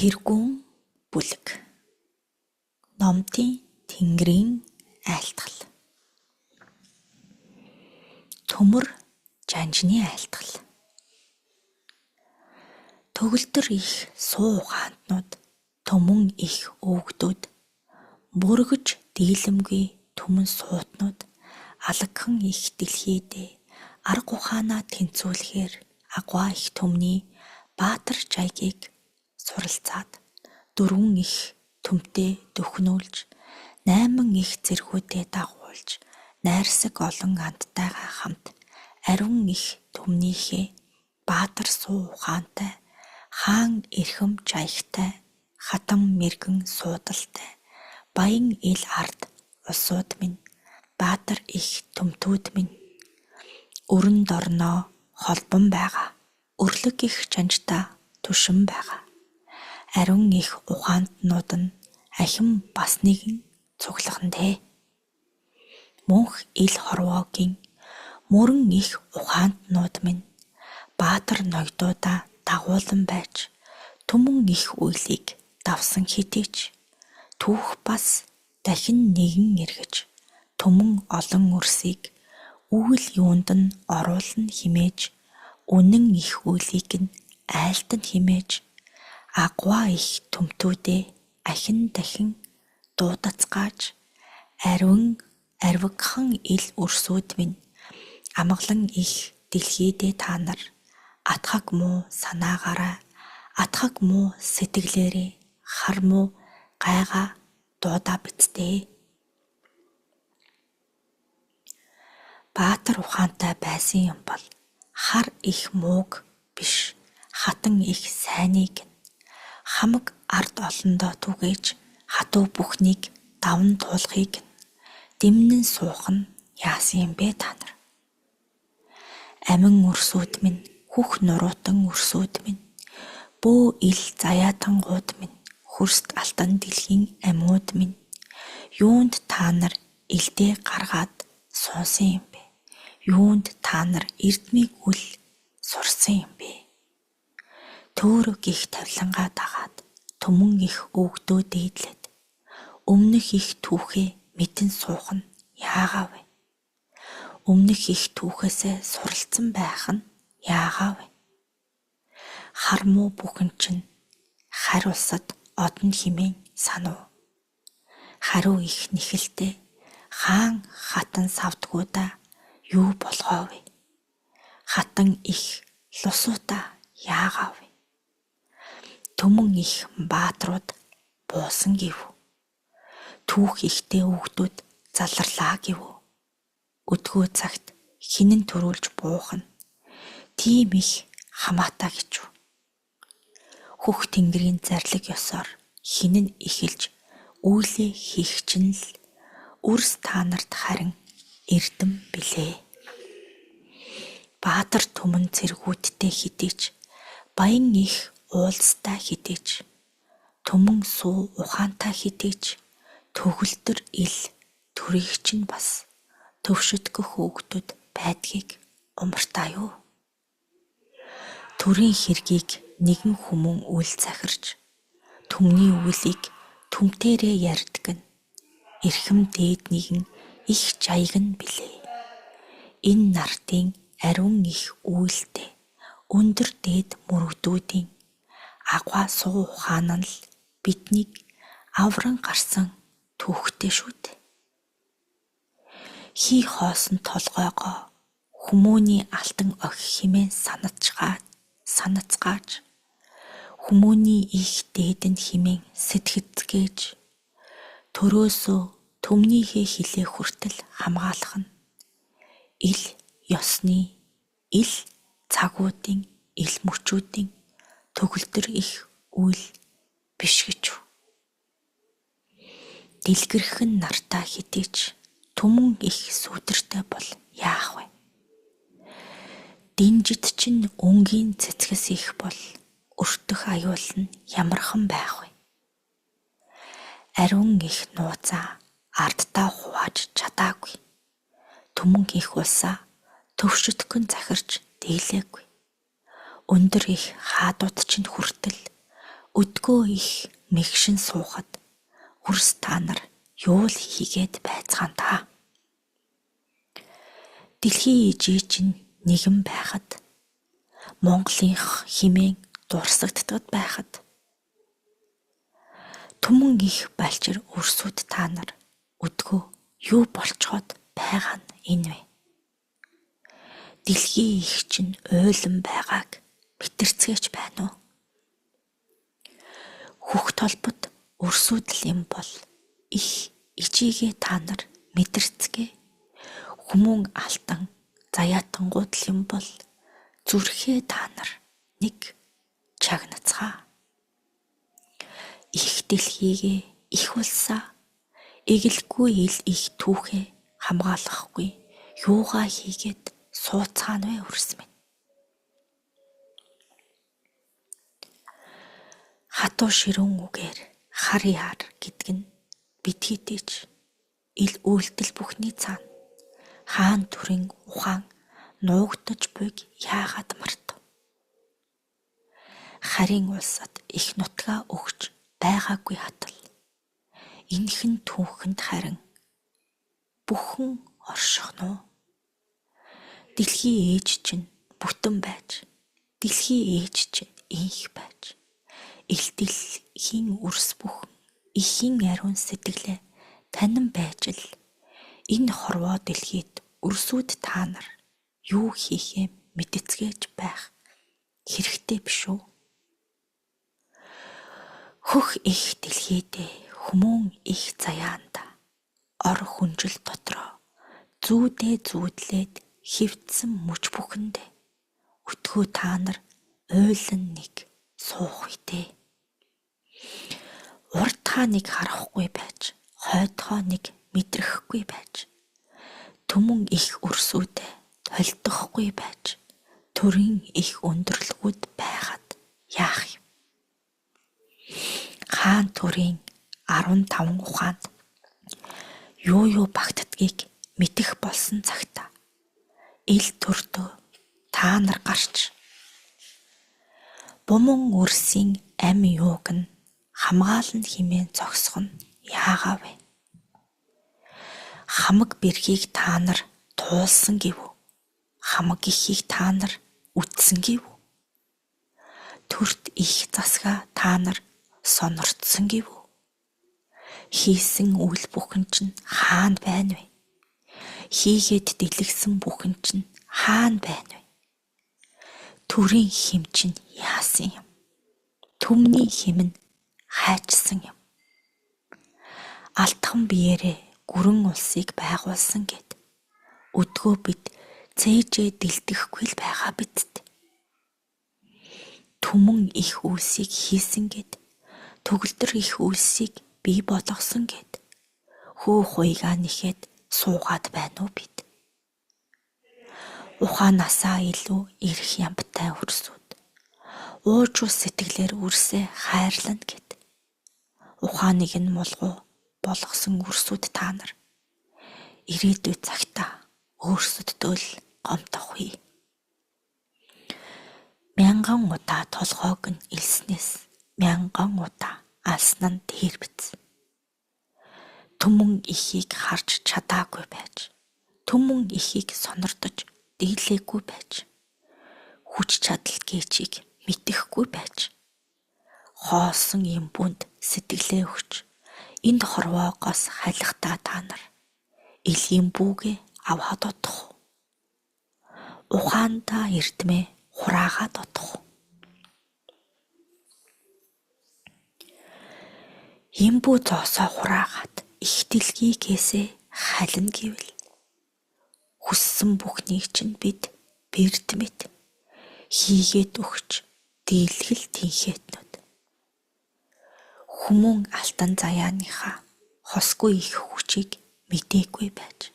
Тэргүүн бүлэг. Номдын тэнгэрийн айлтгал. Төмөр жанжны айлтгал. Төгөлдөр их суу ухаантнууд, төмөн их өвгдүүд, бүргэж дийлэмгүй түмэн суутнууд, алагхан их дэлхийдээ арга ухаанаа тэнцвүүлэхээр агваа их төмний баатар жайгийг суралцаад, дөрвөн их төмтэй дөхнүүлж, 8 их зэргүүдээ дагуулж, найрсаг олон амттайгаа хамт ариун их төмнийхээ баатар суу ухаантай, хаан эрхэм жаягтай, хатан мэргэн суудалтай, баян ил ард усууд минь, баатар их төмтүүд минь, өрн дорноо холбон байгаа, өрлөг их жанжтай түшин байгаа. Ариун их ухаантнууд нь ахин бас нэгэн цуглахан дээ. Мөнх ил хорвоогийн мөрөн их ухаантнууд минь, баатар ноёдуудаа дагуулan байж, түмэн их үйлийг давсан хэдийч, түүх бас дахин нэгэн эргэж, түмэн олон өрсийг үйл юунд нь оруулна химээж, үнэн их үйлийг нь айлтан химээж, агваа их төмтүүдээ ахин дахин дуудацгааж, ариун арвигхан ил өрсүүд минь, амгалан их дэлхийдээ та нар атгаг муу санаагаараа, атгаг муу сэтгэлээрээ, хар муу гайгаа дуудаа бицтэй. Баатар ухаантай байсан юм бол хар их мууг биш, хатан их сайныг нь, хамаг ард олондоо түгээж, хатуу бүхнийг давн туулахыг нь дэмнэн суух нь яасан юм бэ та нар? Амин өрсүүд минь, хүх нуруутан өрсүүд минь, бөө ил заяатангууд минь, хөрст алтан дэлхийн амьууд минь, юунд та нар илдээ гаргаад суусан юм бэ? Юунд та нар эрдмийг үл сурсан юм бэ? Төөрөг их тавилангаа дагаад, төмөн их өвгдөө дээдлээд, өмнөх их түүхээ мэдэн суух нь яагаа вэ? Өмнөх их түүхээсээ суралцсан байх нь яагаа вэ? Хар муу бүхэн чинь харь улсад одно хэмээн санав. Хариу их нэхэлтэй хаан хатан савдгуудаа юу болгоо вэ? Хатан их лусуудаа яагаа вэ? Төмөн их баатрууд буусан гэв. Түүх ихтэй өвгдүүд заларлаа гэв. Өдгөө цагт хинэн төрүүлж буухна. Тийм их хамаатай гэж. Хөх тэнгэрийн зарлиг ёсоор хинэн эхэлж үйлээ хийх чинь л үрс та нарт харин эрдэм билээ. Баатар түмэн цэргүүдтэй хідээч, баян их уулстай хідээч, түмэн суу ухаантай хідээч, төгөлдөр ил төрийг чинь бас төвшөтгөх хөөгдөд байдгийг умартаа юу? Төрийн хэргийг нэгэн хүмүүн үл захирч, түмний үйлийг түмтэрээ ярьдаг нь эрхэм дээд нэгэн их жаяг нь билээ. Энэ нартын ариун их үйлдэ өндөр дээд мөрөгдүүдийн агваа суу ухаан нь л биднийг авран гарсан түүхтэй шүү дээ. Хий хоосон толгойгоо хүмүүний алтан охи хэмээн санацгааж, хүмүүний их дээдэнд хэмээн сэтгэцгээж, төрөөсөө төмнийхээ хилээ хүртэл хамгаалах нь ил ёсны, ил цагуудын, ил мөчүүдийн төгөлдөр их үйл биш гэж. Дэлгэрхэн нартаа хідээч, түмэн их сүудэртэй бол яах вэ? Динжид чинь өнгийн цэцгэс их бол өртөх аюул нь ямархан байх вэ? Ариун их нууцаа ардтаа хувааж чадаагүй. Түмэн их улсаа төвшөткөн захирч дийлээгүй. Өндөр их хаадууд чинь хүртэл Өдгөө их мэгшин суухад үрс та нар юу л хийгээд байцгаан та. Дэлхийн ижээ чинь нэгэн байхад, Монголынх химэн дурсагдтагд байхад, түмэн их балчир үрсүүд та нар өдгөө юу болцоход байгаа нь энэ вэ? Дэлхийн их чинь ойлон байгааг мэдэрцгээч байна уу? Хөх толбот өрсүүдл юм бол их ижигээ та нар мэдэрцгээ. Хүмүүн алтан заяатангууд л юм бол зүрхээ та нар нэг чагнацгаа. Их дэлхийгээ их улсаа эгэлгүй ил их түүхээ хамгаалахгүй юугаа хийгээд сууцгаан вэ үрс минь. Хатуу ширүүн үгээр хар яар гэдг нь битгий дэж ил үйлдэл бүхний цаана хаан төрийн ухаан нуугдаж буйг яагаад мартав? Харийн улсад их нутгаа өгч байгаагүй хатал энэхэн түүхэнд харин бүхэн оршихно. Дэлхийн ээж чинь бүтэн байж, дэлхийн ээж чинь инх байж, ил дэлхийн үрс бүхэн ихийн ариун сэтгэлээ танин байж л энэ хорвоо дэлхийд үрсүүд та нар юу хийхээ мэдцгээж байх хэрэгтэй биш үү? Хөх их дэлхийдээ хүмүүн их заяанда ор хүнжил дотроо зүүдлээд хөвдсөн мөч бүхэндээ өтгөө та нар ойлон нэг суух үедээ. Урдхаа нэг харахгүй байж, хойдхоо нэг мэдрэхгүй байж, түмэн их өрсүүдээ толдохгүй байж, төрийн их өндөрлгүүд байхад яах юм? Хаан төрийн 15 ухаанд юу багтдгийг мэдэх болсон цагта ил төрдөө та нар гарч буман үрсийн ам юуг нь хамгаална хэмээн зогсох нь яагаа вэ? Хамаг бэрхийг та нар туулсан гэв үү? Хамаг ихийг та нар үтсэн гэв үү? Төрт их засгаа та нар сонорцсон гэв үү? Хийсэн үйл бүхэн чинь хаана байна вэ? Хийгээд дэлгсэн бүхэн чинь хаана байна вэ? Төрийн хим чинь яасан юм? Түмний хим нь хайчсан юм. Алтхан биеэрээ гүрэн улсыг байгуулсан гэд өдгөө бид цээжээ дэлдэхгүй л байгаа биз дээ. Түмэн их үлсийг хийсэн гэд төгөлдөр их үлсийг бий болгосон гэд хөө хуйгаа нэхэд суугаад байна уу бид? Ухаанасаа илүү эрх ямтай үрсүүд уужуу сэтгэлээр үрсээ хайрлана гэд ухааныг нь мулгуу болгосон үрсүүд та нар ирээдүйд цагта өөрсөддөө л гомдох үе. Мянган удаа толгойг нь илснээс мянган удаа алсан нь дээр биз. Түмэн ихийг харж чадаагүй байж, түмэн ихийг сонирдож дийлээгүй байж, хүч чадал гэчийг мэдэхгүй байж, хоосон эмбүнд сэтгэлээ өгч энд хорвоогоос халихтаа та нар элийн бүүгээ аваад одох. Ухаандаа эрдмээ хураагаад одох. Эмбүү зоосоо хураагаад их дэлхийгээсээ халина гэвэл хүссэн бүхнийг чинь бид бэрдмэд хийгээд өгч дийлгэл тэнхэтнүүд. Хүмүүн алтан заяаныхаа хосгүй их хүчийг мэдээгүй байж,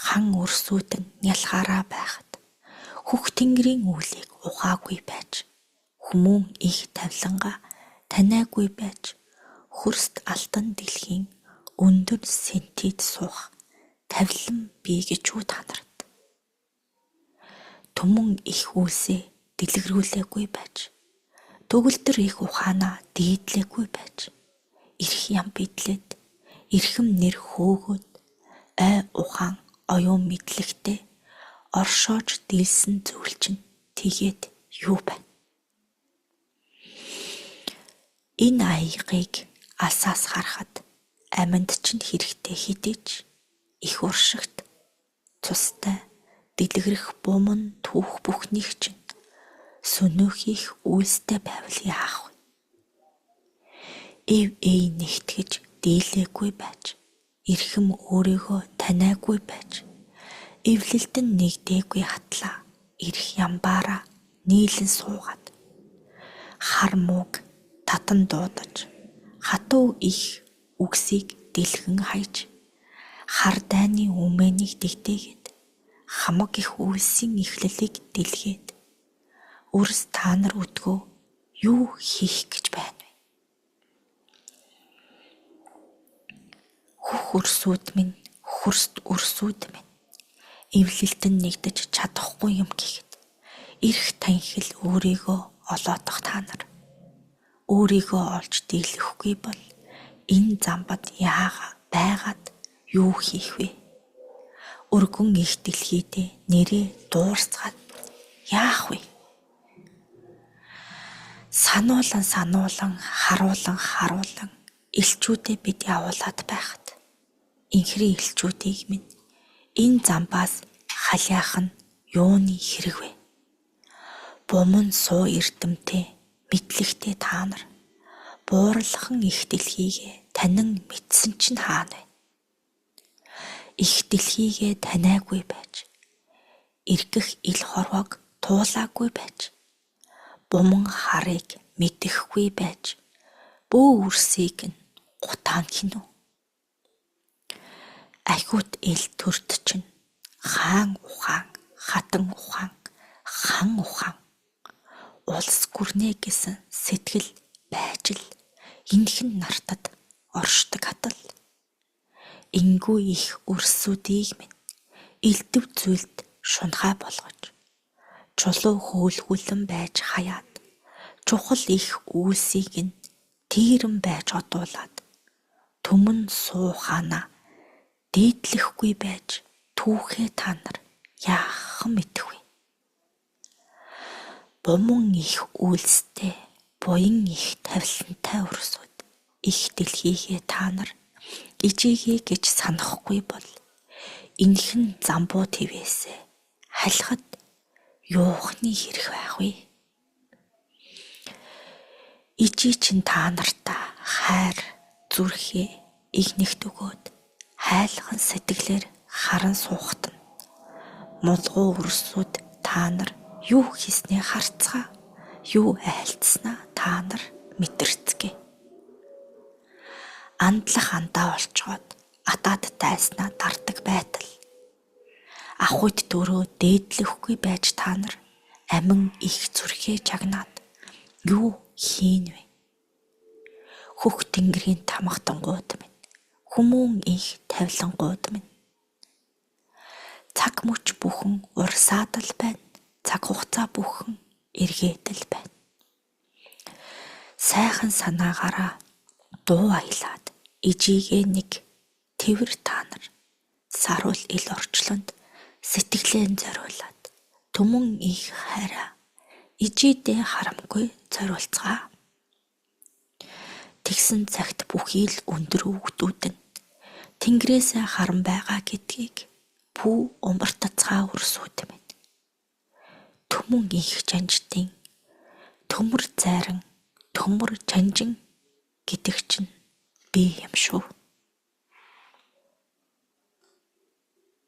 хан өрсүүдэн нялхаараа байхад хөх тэнгэрийн үлийг ухаагүй байж, хүмүүн их тавланга таниагүй байж, хөрст алтан дэлхийн өндөр сентид суух тавлан бий гэж үү та нарт? Түмэн их үлсээ дэлгэрүүлээгүй байж, төгөлдөр их ухаанаа дийдлээгүй байж эрх ям бидлээд эрхэм нэр хөөгөөд ай ухаан оюун мэдлэгтэй оршоож дийлсэн зүйл чинь тэгээд юу байна? Энэ аягийг алсаас харахад аминд чинь хэрэгтэй хідэж их уршигт цустай дэлгэрэх буман түүх бүхнийг чинь сүнөөхих үйлстэй байвал яах вэ? Эв эй нэгтгэж дийлээгүй байж эрхэм өөрийгөө таниагүй байж эвлэлдэн нэгдээгүй хатлаа эрх ямбаараа нийлэн суугаад хар мууг татан дуудаж хатуу их үгсийг дэлгэн хайж хар дайны үмэнийг дэгдээгээд хамаг их үйлсийн эхлэлийг дэлгээд үрс та нар өдгөө юу хийх гэж байна вэ? Хөх өрсүүд минь, хөрст өрсүүд минь эвлэлтэн нэгдэж чадахгүй юм гэхэд эрх танхил өөрийгөө олоодох та нар өөрийгөө олж дийлэхгүй бол энэ замбад байгаад юу хийх вэ? Өргөн их дэлхийдээ нэрээ дуурцгаад яах вэ? Сануулан харуулан элчүүдээ бид явуулаад байхад инхри элчүүдийг минь энэ замбаас халиах нь юуны хэрэг вэ? Буман суу эрдэмтэй мэдлэгтэй та нар буурлахан их дэлхийгээ танин мэдсэн чинь хаана вэ? Их дэлхийгээ таниагүй байж эргэх ил хорвоог туулаагүй байж буман харыг мэдэхгүй байж бөө үрсийг нь гутаан хинүү. Ахиут ил төрт чинь хаан ухаан, хатан ухаан, хан ухаан улс гүрнэ гэсэн сэтгэл байж л энхэн нартад оршдог хатал ингүй их өрсүүдийг минь элдв зүйлд шунхай болгож чулуу хөөлгүүлэн байж хаяад чухал их үйлсийг нь тийрэн байж одуулаад төмөн суухаана дээдлэхгүй байж түүхээ та нар яахан мэдэх вэ? Буман их үйлстэй буян их тавилантай өрсөд их дэлхийгээ та нар ижигээ гэж санахгүй бол энхэн замбуу твээсээ халихад юухны хэрэг байх вэ? Ижи чинь та нартаа хайр зүрхээ игнэгт өгөөд хайлхан сэтгэлээр харан суухт нь мулгуу өрсүүд та нар юу хийснээ харцгаа юу айлтснаа та нар мэдэрцгээ. Андлах андаа олцгоод атаад дайснаа дардаг байтал ахуйд дөрөө дээдлэхгүй байж та нар амин их зүрхээ чагнаад юу хийн вэ? Хөх тэнгэрийн тамхтангууд минь хүмүүн их тавилангууд минь цаг мөч бүхэн урсаадал байна. Цаг хугацаа бүхэн эргээдэл байна. Сайхан санаагаараа дуу аялаад ижигээ нэг тэвэр та нар саруул ил орчлонд сэтгэлэн зориулаад түмэн их хайраа ижидээ харамгүй зориулцгаа. Тэгсэн цагт бүхий л өндөр үгдүүд нь Тэнгэрээсээ харан байгаа гэдгийг пүү умартацгаа өрсүүд минь. Төмөн их жанжтын төмөр зайран төмөр жанжин гэдэг чинь би юм шүү.